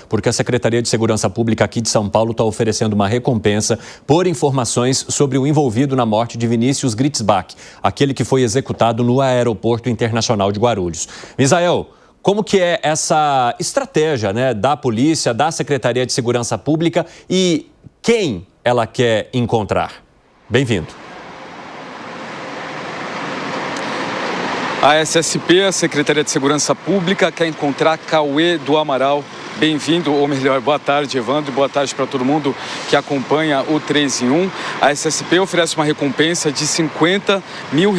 porque a Secretaria de Segurança Pública aqui de São Paulo está oferecendo uma recompensa por informações sobre o envolvido na morte de Vinícius Gritzbach, aquele que foi executado no Aeroporto Internacional de Guarulhos. Misael, como que é essa estratégia, né, da polícia, da Secretaria de Segurança Pública e quem ela quer encontrar? Bem-vindo. A SSP, a Secretaria de Segurança Pública, quer encontrar Cauê do Amaral. Bem-vindo, ou melhor, boa tarde, Evandro, boa tarde para todo mundo que acompanha o 3 em 1. A SSP oferece uma recompensa de R$50 mil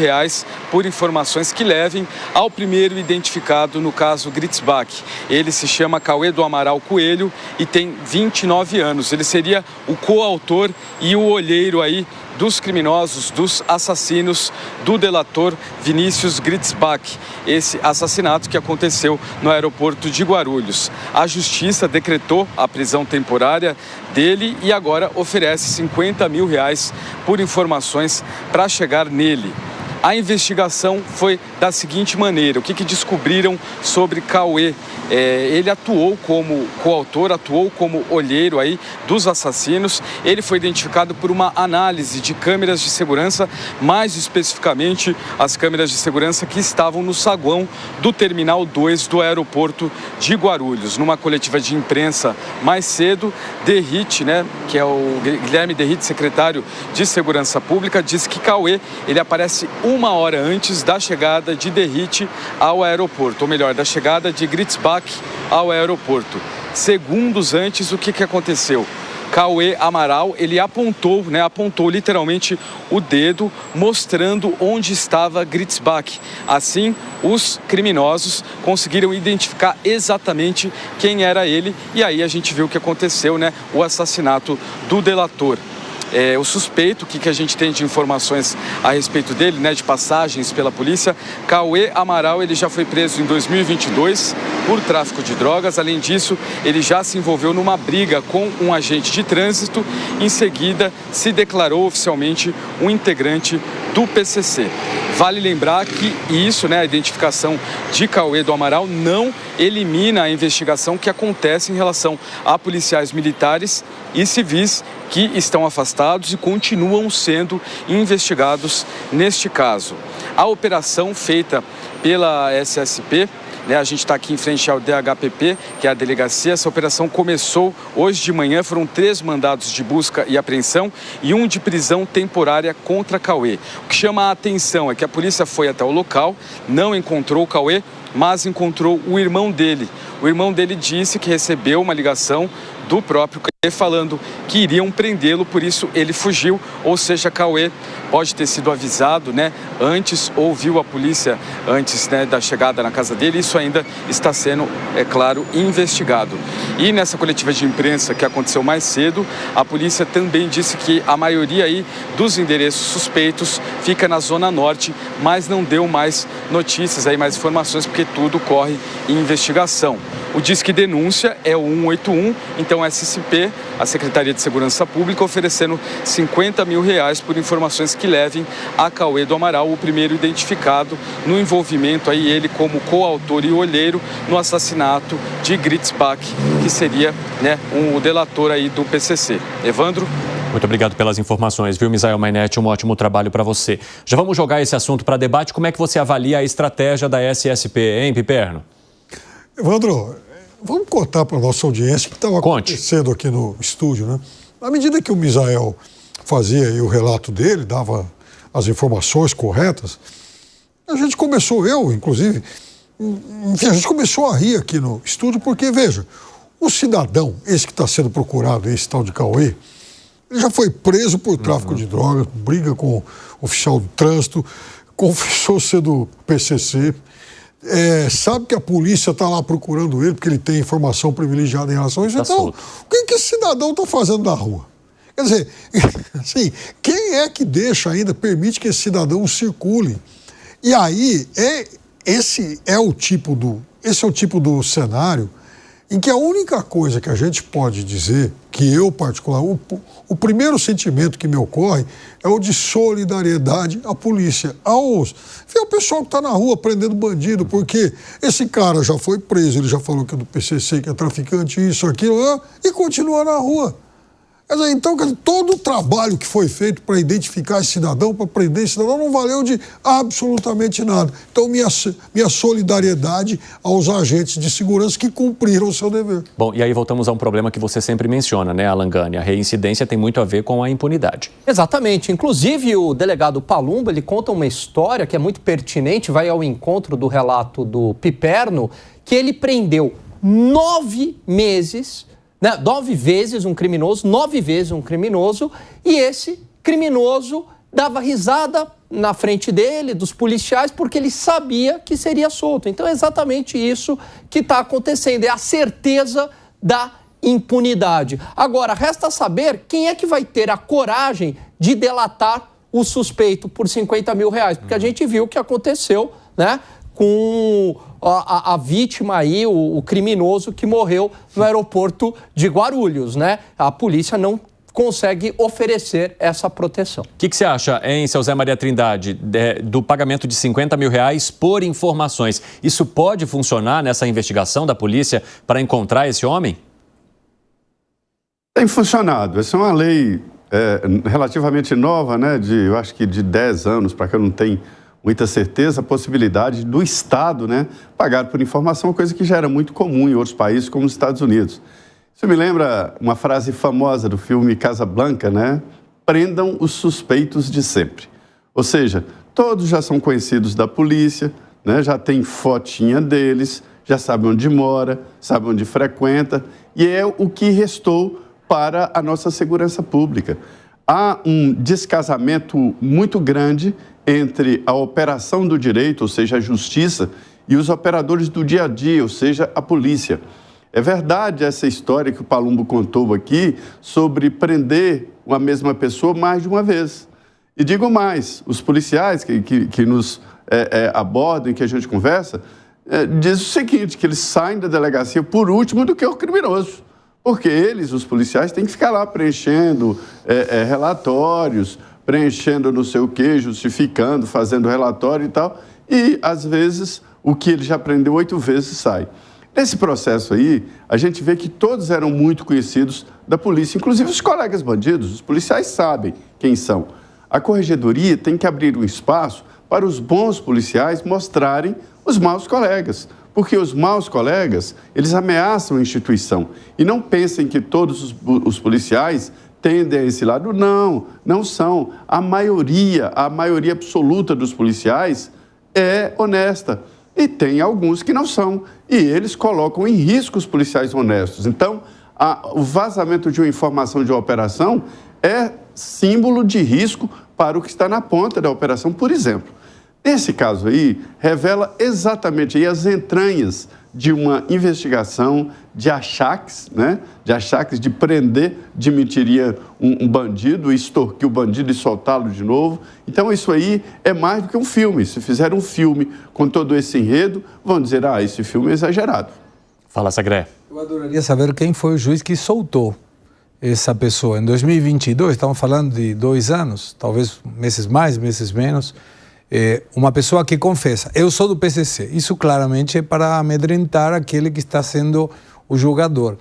por informações que levem ao primeiro identificado no caso Gritzbach. Ele se chama Cauê do Amaral Coelho e tem 29 anos. Ele seria o coautor e o olheiro aí dos criminosos, dos assassinos do delator Vinícius Gritzbach, esse assassinato que aconteceu no aeroporto de Guarulhos. A Justiça decretou a prisão temporária dele e agora oferece R$50 mil por informações para chegar nele. A investigação foi da seguinte maneira: o que descobriram sobre Cauê? Ele atuou como coautor, atuou como olheiro aí dos assassinos. Ele foi identificado por uma análise de câmeras de segurança, mais especificamente as câmeras de segurança que estavam no saguão do Terminal 2 do aeroporto de Guarulhos. Numa coletiva de imprensa mais cedo, Derrit, que é o Guilherme Derrit, secretário de Segurança Pública, disse que Cauê, ele aparece uma hora antes da chegada de Derrit ao aeroporto, ou melhor, da chegada de Gritzbach ao aeroporto. Segundos antes, o que aconteceu? Cauê Amaral, ele apontou literalmente o dedo, mostrando onde estava Gritzbach. Assim, os criminosos conseguiram identificar exatamente quem era ele, e aí a gente viu o que aconteceu, o assassinato do delator. O suspeito, o que a gente tem de informações a respeito dele, de passagens pela polícia, Cauê Amaral, ele já foi preso em 2022 por tráfico de drogas. Além disso, ele já se envolveu numa briga com um agente de trânsito. Em seguida, se declarou oficialmente um integrante do PCC. Vale lembrar que isso, a identificação de Cauê do Amaral não elimina a investigação que acontece em relação a policiais militares e civis que estão afastados e continuam sendo investigados neste caso. A operação feita pela SSP, a gente está aqui em frente ao DHPP, que é a delegacia. Essa operação começou hoje de manhã, foram 3 mandados de busca e apreensão e 1 de prisão temporária contra Cauê. O que chama a atenção é que a polícia foi até o local, não encontrou o Cauê, mas encontrou o irmão dele. O irmão dele disse que recebeu uma ligação do próprio Cauê falando que iriam prendê-lo, por isso ele fugiu. Ou seja, Cauê pode ter sido avisado, antes, ou viu a polícia antes, da chegada na casa dele. Isso ainda está sendo, é claro, investigado. E nessa coletiva de imprensa que aconteceu mais cedo, a polícia também disse que a maioria aí dos endereços suspeitos fica na Zona Norte, mas não deu mais notícias, mais informações, porque tudo corre em investigação. O Disque Denúncia é o 181, então a SSP, a Secretaria de Segurança Pública, oferecendo R$50 mil por informações que levem a Cauê do Amaral, o primeiro identificado no envolvimento aí, ele como coautor e olheiro no assassinato de Gritzbach, que seria um delator aí do PCC. Evandro? Muito obrigado pelas informações, viu, Misael Mainetti? Um ótimo trabalho para você. Já vamos jogar esse assunto para debate. Como é que você avalia a estratégia da SSP, hein, Piperno? Evandro, vamos contar para a nossa audiência o que estava acontecendo aqui no estúdio, À medida que o Misael fazia aí o relato dele, dava as informações corretas, a gente começou, eu, inclusive, enfim, a gente começou a rir aqui no estúdio, porque, veja, o cidadão, esse que está sendo procurado, esse tal de Cauê, ele já foi preso por tráfico de drogas, briga com o oficial do trânsito, confessou ser do PCC, sabe que a polícia está lá procurando ele porque ele tem informação privilegiada em relação a isso. Então, o que esse cidadão está fazendo na rua? Quer dizer, assim, quem é que deixa ainda, permite que esse cidadão circule? E aí, esse é o tipo do cenário em que a única coisa que a gente pode dizer, que eu particular, o primeiro sentimento que me ocorre é o de solidariedade à polícia, ver o pessoal que está na rua prendendo bandido, porque esse cara já foi preso, ele já falou que é do PCC, que é traficante, isso, aquilo, e continua na rua. Então, todo o trabalho que foi feito para identificar esse cidadão, para prender esse cidadão, não valeu de absolutamente nada. Então, minha solidariedade aos agentes de segurança que cumpriram o seu dever. Bom, e aí voltamos a um problema que você sempre menciona, né, Alan Gani? A reincidência tem muito a ver com a impunidade. Exatamente. Inclusive, o delegado Palumbo, ele conta uma história que é muito pertinente, vai ao encontro do relato do Piperno, que ele prendeu 9 meses... 9 vezes um criminoso, e esse criminoso dava risada na frente dele, dos policiais, porque ele sabia que seria solto. Então é exatamente isso que está acontecendo, é a certeza da impunidade. Agora, resta saber quem é que vai ter a coragem de delatar o suspeito por R$50 mil, porque a gente viu o que aconteceu, né, com a vítima aí, o criminoso que morreu no aeroporto de Guarulhos, né? A polícia não consegue oferecer essa proteção. O que você acha, hein, seu Zé Maria Trindade, do pagamento de R$50 mil por informações? Isso pode funcionar nessa investigação da polícia para encontrar esse homem? Tem funcionado. Essa é uma lei relativamente nova, né? Eu acho que de 10 anos para cá, não tem muita certeza, a possibilidade do Estado, né, pagar por informação, coisa que já era muito comum em outros países, como os Estados Unidos. Isso me lembra uma frase famosa do filme Casablanca, né? Prendam os suspeitos de sempre. Ou seja, todos já são conhecidos da polícia, né? Já tem fotinha deles, já sabem onde mora, sabem onde frequenta, e é o que restou para a nossa segurança pública. Há um descasamento muito grande entre a operação do direito, ou seja, a justiça, e os operadores do dia a dia, ou seja, a polícia. É verdade essa história que o Palumbo contou aqui sobre prender uma mesma pessoa mais de uma vez. E digo mais, os policiais que nos abordam e que a gente conversa, diz o seguinte, que eles saem da delegacia por último do que o criminoso. Porque eles, os policiais, têm que ficar lá preenchendo relatórios, preenchendo não sei o quê, justificando, fazendo relatório e tal. E, às vezes, o que ele já aprendeu 8 vezes sai. Nesse processo aí, a gente vê que todos eram muito conhecidos da polícia, inclusive os colegas bandidos, os policiais sabem quem são. A corregedoria tem que abrir um espaço para os bons policiais mostrarem os maus colegas. Porque os maus colegas, eles ameaçam a instituição. E não pensem que todos os policiais tendem a esse lado. Não, não são. A maioria absoluta dos policiais é honesta. E tem alguns que não são. E eles colocam em risco os policiais honestos. Então, o vazamento de uma informação de uma operação é símbolo de risco para o que está na ponta da operação, por exemplo. Nesse caso aí, revela exatamente aí as entranhas de uma investigação de achaques, né? De achaques de prender, de mentiria um bandido, extorquir o bandido e soltá-lo de novo. Então, isso aí é mais do que um filme. Se fizer um filme com todo esse enredo, vão dizer, esse filme é exagerado. Fala, Sagré. Eu adoraria saber quem foi o juiz que soltou essa pessoa. Em 2022, estamos falando de 2 anos, talvez meses mais, meses menos, uma pessoa que confessa, eu sou do PCC. Isso claramente é para amedrentar aquele que está sendo o julgador.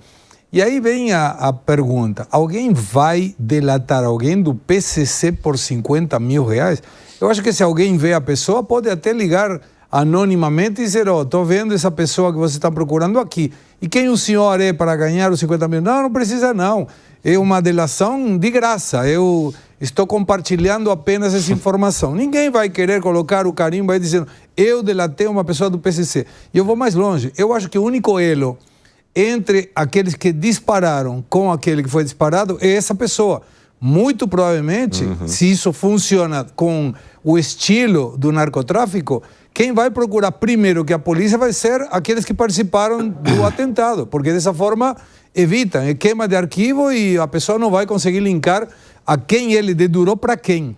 E aí vem a pergunta, alguém vai delatar alguém do PCC por R$50 mil? Eu acho que se alguém vê a pessoa, pode até ligar anonimamente e dizer, estou vendo essa pessoa que você está procurando aqui. E quem o senhor é para ganhar os R$50 mil? Não, não precisa não. É uma delação de graça. Eu estou compartilhando apenas essa informação. Ninguém vai querer colocar o carimbo aí dizendo, eu delatei uma pessoa do PCC. E eu vou mais longe. Eu acho que o único elo entre aqueles que dispararam com aquele que foi disparado é essa pessoa. Muito provavelmente, se isso funciona com o estilo do narcotráfico, quem vai procurar primeiro que a polícia vai ser aqueles que participaram do atentado, porque dessa forma evitam, queima de arquivo e a pessoa não vai conseguir linkar a quem ele dedurou para quem.